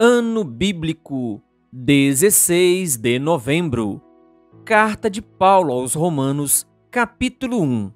Ano Bíblico 16 de novembro. Carta de Paulo aos Romanos, capítulo 1.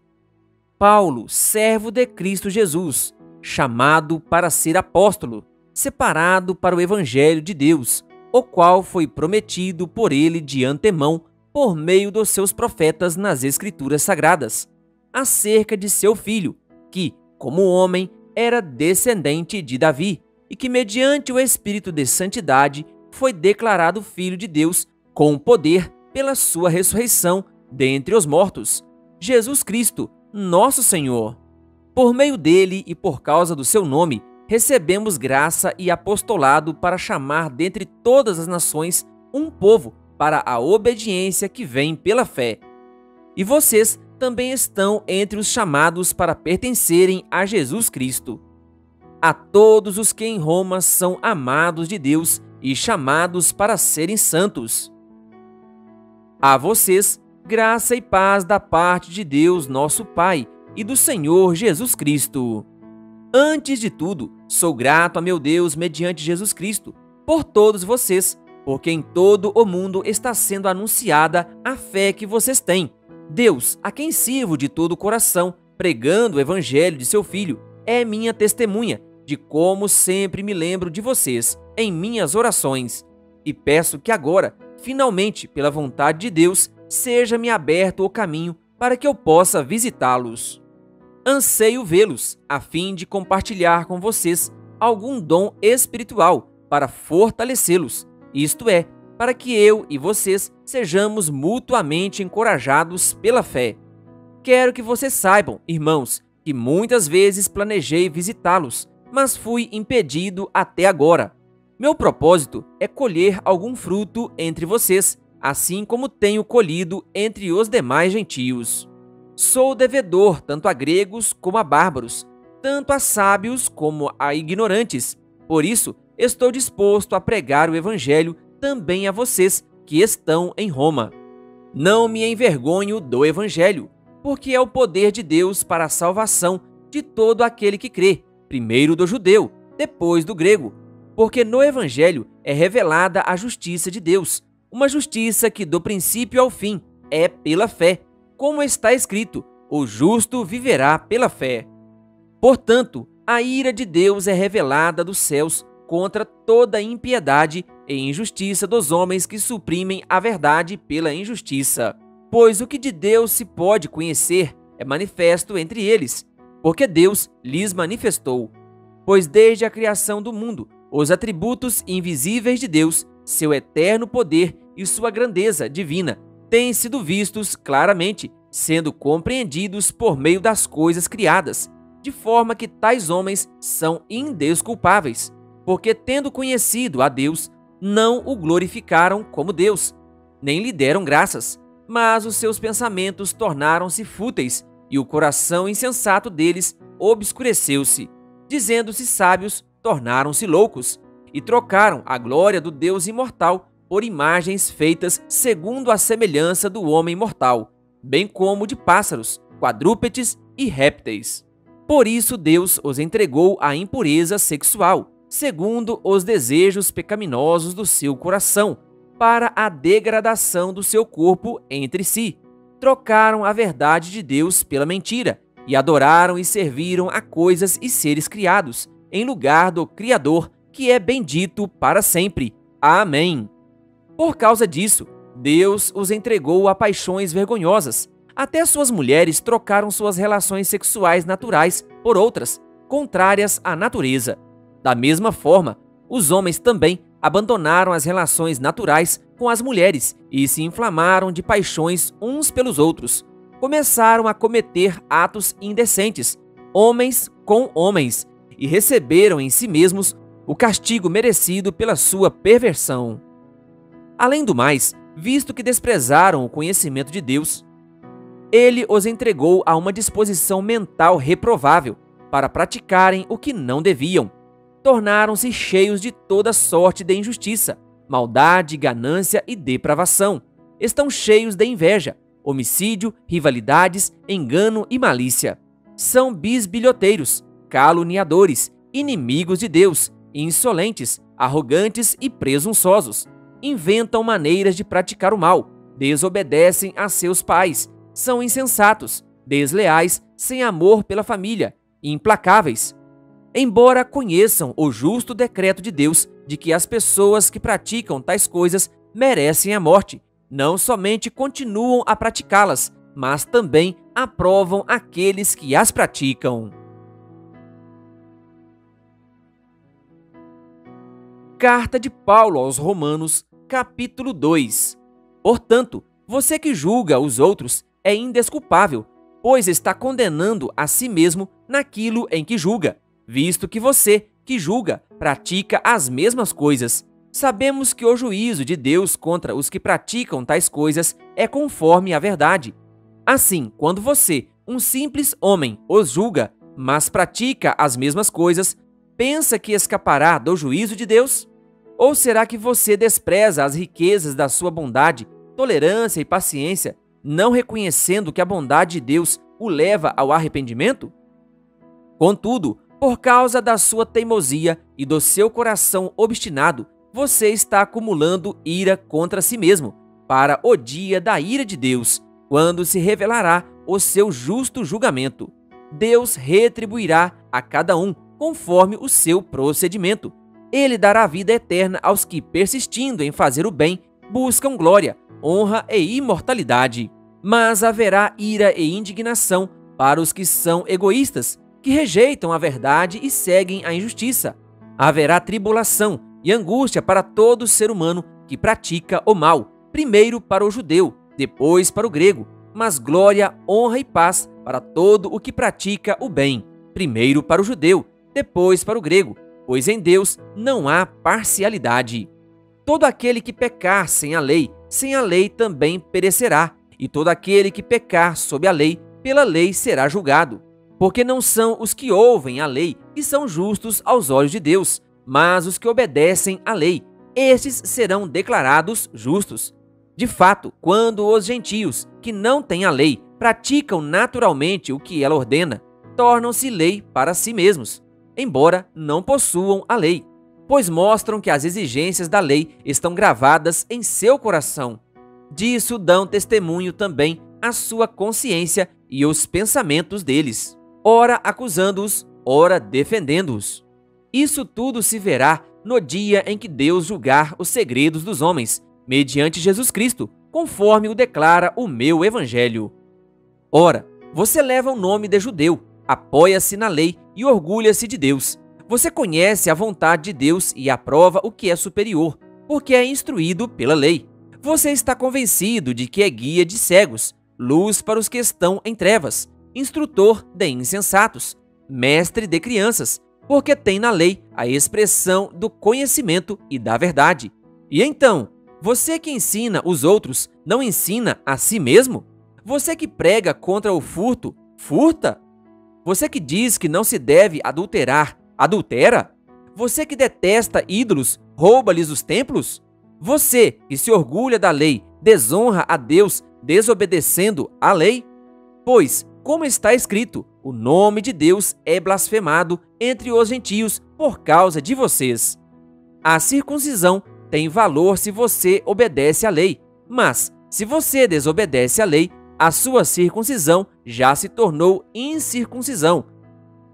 Paulo, servo de Cristo Jesus, chamado para ser apóstolo, separado para o Evangelho de Deus, o qual foi prometido por ele de antemão por meio dos seus profetas nas Escrituras Sagradas, acerca de seu filho, que, como homem, era descendente de Davi, e que, mediante o Espírito de Santidade, foi declarado Filho de Deus com poder pela sua ressurreição dentre os mortos, Jesus Cristo, nosso Senhor. Por meio dele e por causa do seu nome, recebemos graça e apostolado para chamar dentre todas as nações um povo para a obediência que vem pela fé. E vocês também estão entre os chamados para pertencerem a Jesus Cristo. A todos os que em Roma são amados de Deus e chamados para serem santos. A vocês, graça e paz da parte de Deus, nosso Pai, e do Senhor Jesus Cristo. Antes de tudo, sou grato a meu Deus mediante Jesus Cristo, por todos vocês, porque em todo o mundo está sendo anunciada a fé que vocês têm. Deus, a quem sirvo de todo o coração, pregando o evangelho de seu Filho, é minha testemunha de como sempre me lembro de vocês em minhas orações, e peço que agora, finalmente, pela vontade de Deus, seja-me aberto o caminho para que eu possa visitá-los. Anseio vê-los, a fim de compartilhar com vocês algum dom espiritual para fortalecê-los, isto é, para que eu e vocês sejamos mutuamente encorajados pela fé. Quero que vocês saibam, irmãos, que muitas vezes planejei visitá-los, mas fui impedido até agora. Meu propósito é colher algum fruto entre vocês, assim como tenho colhido entre os demais gentios. Sou devedor tanto a gregos como a bárbaros, tanto a sábios como a ignorantes. Por isso, estou disposto a pregar o evangelho também a vocês que estão em Roma. Não me envergonho do evangelho, porque é o poder de Deus para a salvação de todo aquele que crê, primeiro do judeu, depois do grego, porque no evangelho é revelada a justiça de Deus, uma justiça que do princípio ao fim é pela fé, como está escrito: o justo viverá pela fé. Portanto, a ira de Deus é revelada dos céus contra toda impiedade e injustiça dos homens que suprimem a verdade pela injustiça. Pois o que de Deus se pode conhecer é manifesto entre eles, porque Deus lhes manifestou. Pois desde a criação do mundo, os atributos invisíveis de Deus, seu eterno poder e sua grandeza divina, têm sido vistos claramente, sendo compreendidos por meio das coisas criadas, de forma que tais homens são indesculpáveis, porque tendo conhecido a Deus, não o glorificaram como Deus, nem lhe deram graças, mas os seus pensamentos tornaram-se fúteis, e o coração insensato deles obscureceu-se. Dizendo-se sábios, tornaram-se loucos, e trocaram a glória do Deus imortal por imagens feitas segundo a semelhança do homem mortal, bem como de pássaros, quadrúpedes e répteis. Por isso Deus os entregou à impureza sexual, segundo os desejos pecaminosos do seu coração, para a degradação do seu corpo entre si. Trocaram a verdade de Deus pela mentira, e adoraram e serviram a coisas e seres criados, em lugar do Criador, que é bendito para sempre. Amém. Por causa disso, Deus os entregou a paixões vergonhosas. Até suas mulheres trocaram suas relações sexuais naturais por outras, contrárias à natureza. Da mesma forma, os homens também abandonaram as relações naturais com as mulheres e se inflamaram de paixões uns pelos outros. Começaram a cometer atos indecentes, homens com homens, e receberam em si mesmos o castigo merecido pela sua perversão. Além do mais, visto que desprezaram o conhecimento de Deus, ele os entregou a uma disposição mental reprovável para praticarem o que não deviam. Tornaram-se cheios de toda sorte de injustiça, maldade, ganância e depravação. Estão cheios de inveja, homicídio, rivalidades, engano e malícia. São bisbilhoteiros, caluniadores, inimigos de Deus, insolentes, arrogantes e presunçosos. Inventam maneiras de praticar o mal, desobedecem a seus pais, são insensatos, desleais, sem amor pela família, implacáveis. Embora conheçam o justo decreto de Deus de que as pessoas que praticam tais coisas merecem a morte, não somente continuam a praticá-las, mas também aprovam aqueles que as praticam. Carta de Paulo aos Romanos, capítulo 2. Portanto, você que julga os outros é indesculpável, pois está condenando a si mesmo naquilo em que julga, visto que você, que julga, pratica as mesmas coisas. Sabemos que o juízo de Deus contra os que praticam tais coisas é conforme a verdade. Assim, quando você, um simples homem, os julga, mas pratica as mesmas coisas, pensa que escapará do juízo de Deus? Ou será que você despreza as riquezas da sua bondade, tolerância e paciência, não reconhecendo que a bondade de Deus o leva ao arrependimento? Contudo, por causa da sua teimosia e do seu coração obstinado, você está acumulando ira contra si mesmo, para o dia da ira de Deus, quando se revelará o seu justo julgamento. Deus retribuirá a cada um conforme o seu procedimento. Ele dará vida eterna aos que, persistindo em fazer o bem, buscam glória, honra e imortalidade. Mas haverá ira e indignação para os que são egoístas, que rejeitam a verdade e seguem a injustiça. Haverá tribulação e angústia para todo ser humano que pratica o mal, primeiro para o judeu, depois para o grego, mas glória, honra e paz para todo o que pratica o bem, primeiro para o judeu, depois para o grego, pois em Deus não há parcialidade. Todo aquele que pecar sem a lei também perecerá, e todo aquele que pecar sob a lei, pela lei será julgado. Porque não são os que ouvem a lei que são justos aos olhos de Deus, mas os que obedecem à lei, estes serão declarados justos. De fato, quando os gentios, que não têm a lei, praticam naturalmente o que ela ordena, tornam-se lei para si mesmos, embora não possuam a lei, pois mostram que as exigências da lei estão gravadas em seu coração. Disso dão testemunho também a sua consciência e os pensamentos deles, ora acusando-os, ora defendendo-os. Isso tudo se verá no dia em que Deus julgar os segredos dos homens, mediante Jesus Cristo, conforme o declara o meu evangelho. Ora, você leva o nome de judeu, apoia-se na lei e orgulha-se de Deus. Você conhece a vontade de Deus e aprova o que é superior, porque é instruído pela lei. Você está convencido de que é guia de cegos, luz para os que estão em trevas, instrutor de insensatos, mestre de crianças, porque tem na lei a expressão do conhecimento e da verdade. E então, você que ensina os outros, não ensina a si mesmo? Você que prega contra o furto, furta? Você que diz que não se deve adulterar, adultera? Você que detesta ídolos, rouba-lhes os templos? Você que se orgulha da lei, desonra a Deus desobedecendo à lei? Pois, como está escrito, o nome de Deus é blasfemado entre os gentios por causa de vocês. A circuncisão tem valor se você obedece à lei, mas se você desobedece à lei, a sua circuncisão já se tornou incircuncisão.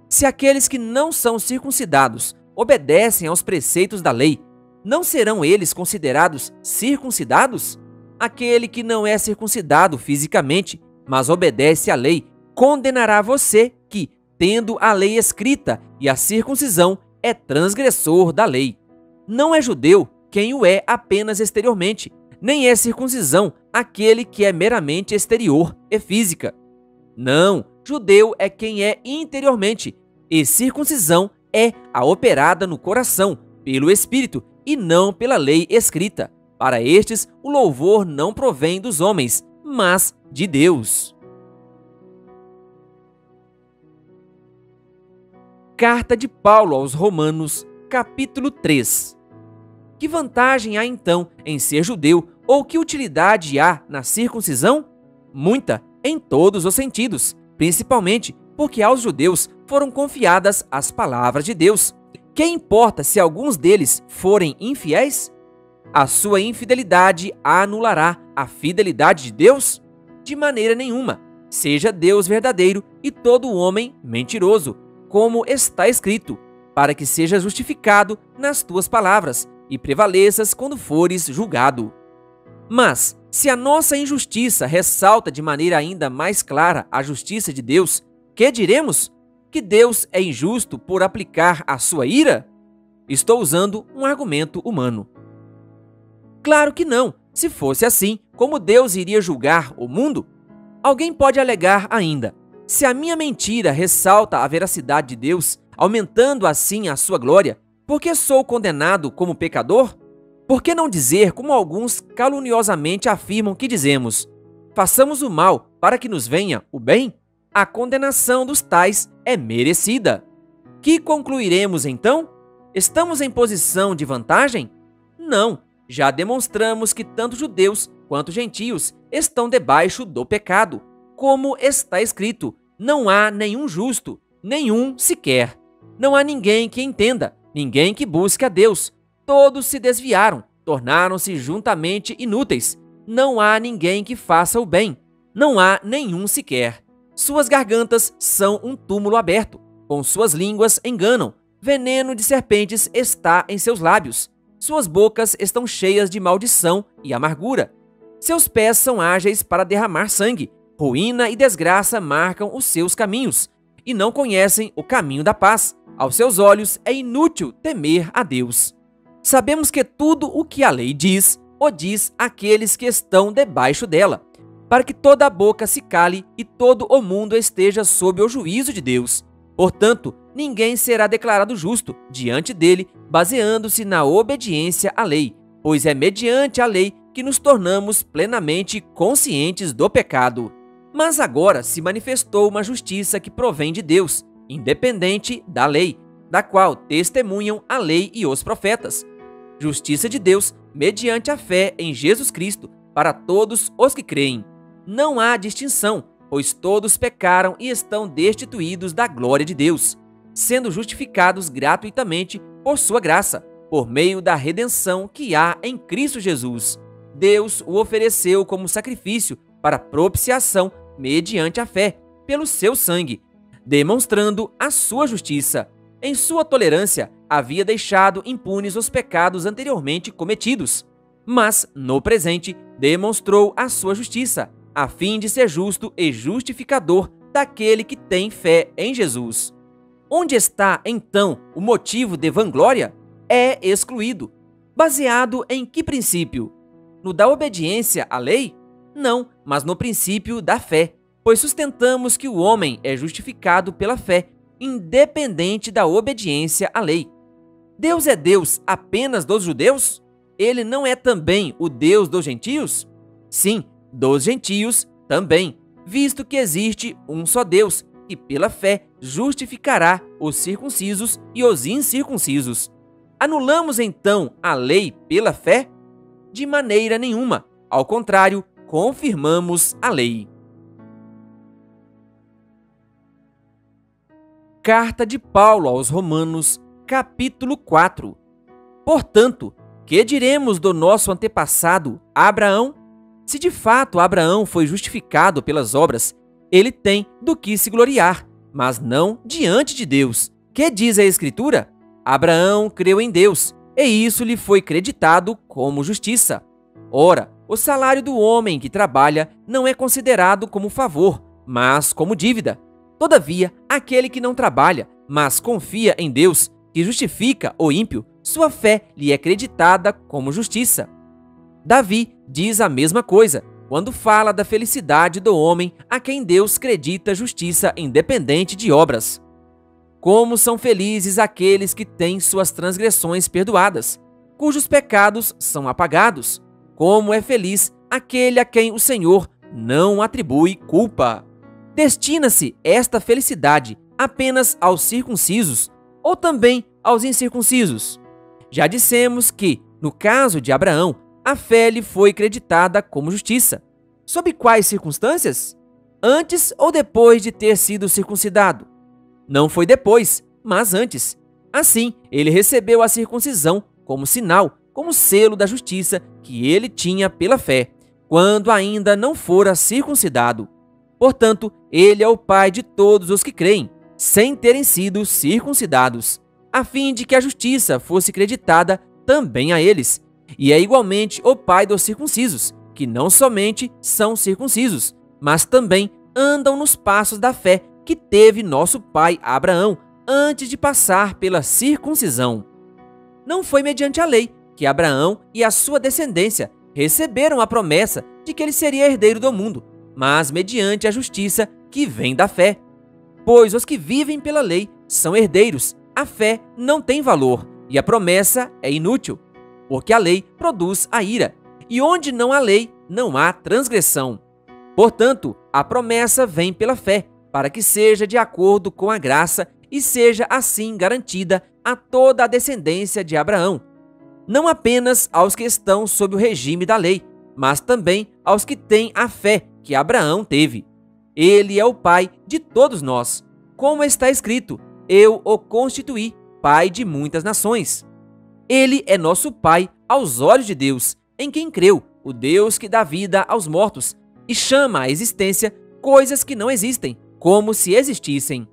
Se aqueles que não são circuncidados obedecem aos preceitos da lei, não serão eles considerados circuncidados? Aquele que não é circuncidado fisicamente, mas obedece à lei, condenará você que, tendo a lei escrita e a circuncisão, é transgressor da lei. Não é judeu quem o é apenas exteriormente, nem é circuncisão aquele que é meramente exterior e física. Não, judeu é quem é interiormente, e circuncisão é a operada no coração, pelo Espírito, e não pela lei escrita. Para estes, o louvor não provém dos homens, mas de Deus. Carta de Paulo aos Romanos, capítulo 3. Que vantagem há então em ser judeu, ou que utilidade há na circuncisão? Muita, em todos os sentidos, principalmente porque aos judeus foram confiadas as palavras de Deus. Que importa se alguns deles forem infiéis? A sua infidelidade anulará a fidelidade de Deus? De maneira nenhuma. Seja Deus verdadeiro e todo homem mentiroso, como está escrito, para que seja justificado nas tuas palavras e prevaleças quando fores julgado. Mas, se a nossa injustiça ressalta de maneira ainda mais clara a justiça de Deus, que diremos? Que Deus é injusto por aplicar a sua ira? Estou usando um argumento humano. Claro que não. Se fosse assim, como Deus iria julgar o mundo? Alguém pode alegar ainda: se a minha mentira ressalta a veracidade de Deus, aumentando assim a sua glória, por que sou condenado como pecador? Por que não dizer, como alguns caluniosamente afirmam que dizemos: façamos o mal para que nos venha o bem? A condenação dos tais é merecida. Que concluiremos então? Estamos em posição de vantagem? Não. Já demonstramos que tanto judeus quanto gentios estão debaixo do pecado. Como está escrito, não há nenhum justo, nenhum sequer. Não há ninguém que entenda, ninguém que busque a Deus. Todos se desviaram, tornaram-se juntamente inúteis. Não há ninguém que faça o bem. Não há nenhum sequer. Suas gargantas são um túmulo aberto. Com suas línguas enganam. Veneno de serpentes está em seus lábios. Suas bocas estão cheias de maldição e amargura. Seus pés são ágeis para derramar sangue. Ruína e desgraça marcam os seus caminhos, e não conhecem o caminho da paz. Aos seus olhos é inútil temer a Deus. Sabemos que tudo o que a lei diz, o diz àqueles que estão debaixo dela, para que toda a boca se cale e todo o mundo esteja sob o juízo de Deus. Portanto, ninguém será declarado justo diante dele, baseando-se na obediência à lei, pois é mediante a lei que nos tornamos plenamente conscientes do pecado. Mas agora se manifestou uma justiça que provém de Deus, independente da lei, da qual testemunham a lei e os profetas. Justiça de Deus mediante a fé em Jesus Cristo para todos os que creem. Não há distinção, pois todos pecaram e estão destituídos da glória de Deus, sendo justificados gratuitamente por sua graça, por meio da redenção que há em Cristo Jesus. Deus o ofereceu como sacrifício para propiciação mediante a fé, pelo seu sangue, demonstrando a sua justiça. Em sua tolerância, havia deixado impunes os pecados anteriormente cometidos, mas, no presente, demonstrou a sua justiça, a fim de ser justo e justificador daquele que tem fé em Jesus. Onde está, então, o motivo de vanglória? É excluído. Baseado em que princípio? No da obediência à lei? Não, mas no princípio da fé, pois sustentamos que o homem é justificado pela fé, independente da obediência à lei. Deus é Deus apenas dos judeus? Ele não é também o Deus dos gentios? Sim, dos gentios também, visto que existe um só Deus, que pela fé justificará os circuncisos e os incircuncisos. Anulamos então a lei pela fé? De maneira nenhuma. Ao contrário, confirmamos a lei. Carta de Paulo aos Romanos, capítulo 4. Portanto, que diremos do nosso antepassado Abraão? Se de fato Abraão foi justificado pelas obras, ele tem do que se gloriar, mas não diante de Deus. Que diz a Escritura? Abraão creu em Deus, e isso lhe foi creditado como justiça. Ora, o salário do homem que trabalha não é considerado como favor, mas como dívida. Todavia, aquele que não trabalha, mas confia em Deus, que justifica o ímpio, sua fé lhe é creditada como justiça. Davi diz a mesma coisa, quando fala da felicidade do homem a quem Deus credita justiça independente de obras. Como são felizes aqueles que têm suas transgressões perdoadas, cujos pecados são apagados. Como é feliz aquele a quem o Senhor não atribui culpa. Destina-se esta felicidade apenas aos circuncisos ou também aos incircuncisos? Já dissemos que, no caso de Abraão, a fé lhe foi creditada como justiça. Sob quais circunstâncias? Antes ou depois de ter sido circuncidado? Não foi depois, mas antes. Assim, ele recebeu a circuncisão como sinal, como selo da justiça que ele tinha pela fé, quando ainda não fora circuncidado. Portanto, ele é o pai de todos os que creem, sem terem sido circuncidados, a fim de que a justiça fosse creditada também a eles. E é igualmente o pai dos circuncisos, que não somente são circuncisos, mas também andam nos passos da fé que teve nosso pai Abraão antes de passar pela circuncisão. Não foi mediante a lei que Abraão e a sua descendência receberam a promessa de que ele seria herdeiro do mundo, mas mediante a justiça que vem da fé. Pois os que vivem pela lei são herdeiros, a fé não tem valor e a promessa é inútil, porque a lei produz a ira, e onde não há lei, não há transgressão. Portanto, a promessa vem pela fé, para que seja de acordo com a graça e seja assim garantida a toda a descendência de Abraão, não apenas aos que estão sob o regime da lei, mas também aos que têm a fé que Abraão teve. Ele é o pai de todos nós, como está escrito: eu o constituí pai de muitas nações. Ele é nosso pai aos olhos de Deus, em quem creu, o Deus que dá vida aos mortos e chama à existência coisas que não existem, como se existissem.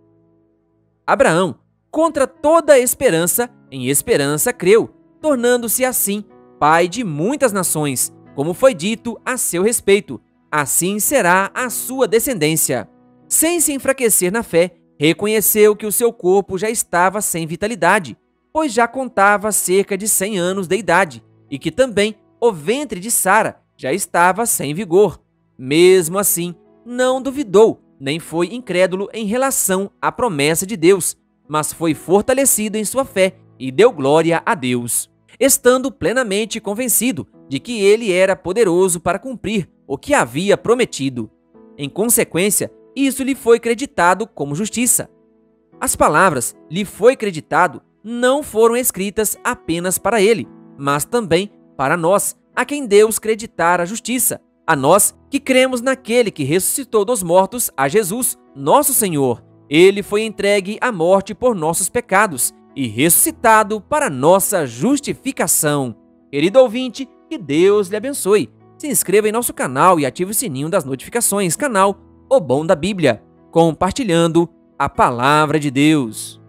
Abraão, contra toda esperança, em esperança creu, tornando-se assim pai de muitas nações, como foi dito a seu respeito: assim será a sua descendência. Sem se enfraquecer na fé, reconheceu que o seu corpo já estava sem vitalidade, pois já contava cerca de 100 anos de idade, e que também o ventre de Sara já estava sem vigor. Mesmo assim, não duvidou, nem foi incrédulo em relação à promessa de Deus, mas foi fortalecido em sua fé e deu glória a Deus, estando plenamente convencido de que ele era poderoso para cumprir o que havia prometido. Em consequência, isso lhe foi creditado como justiça. As palavras "lhe foi creditado" não foram escritas apenas para ele, mas também para nós, a quem Deus creditar a justiça, a nós que cremos naquele que ressuscitou dos mortos, a Jesus, nosso Senhor. Ele foi entregue à morte por nossos pecados e ressuscitado para nossa justificação. Querido ouvinte, que Deus lhe abençoe. Se inscreva em nosso canal e ative o sininho das notificações. Canal O Bom da Bíblia, compartilhando a Palavra de Deus.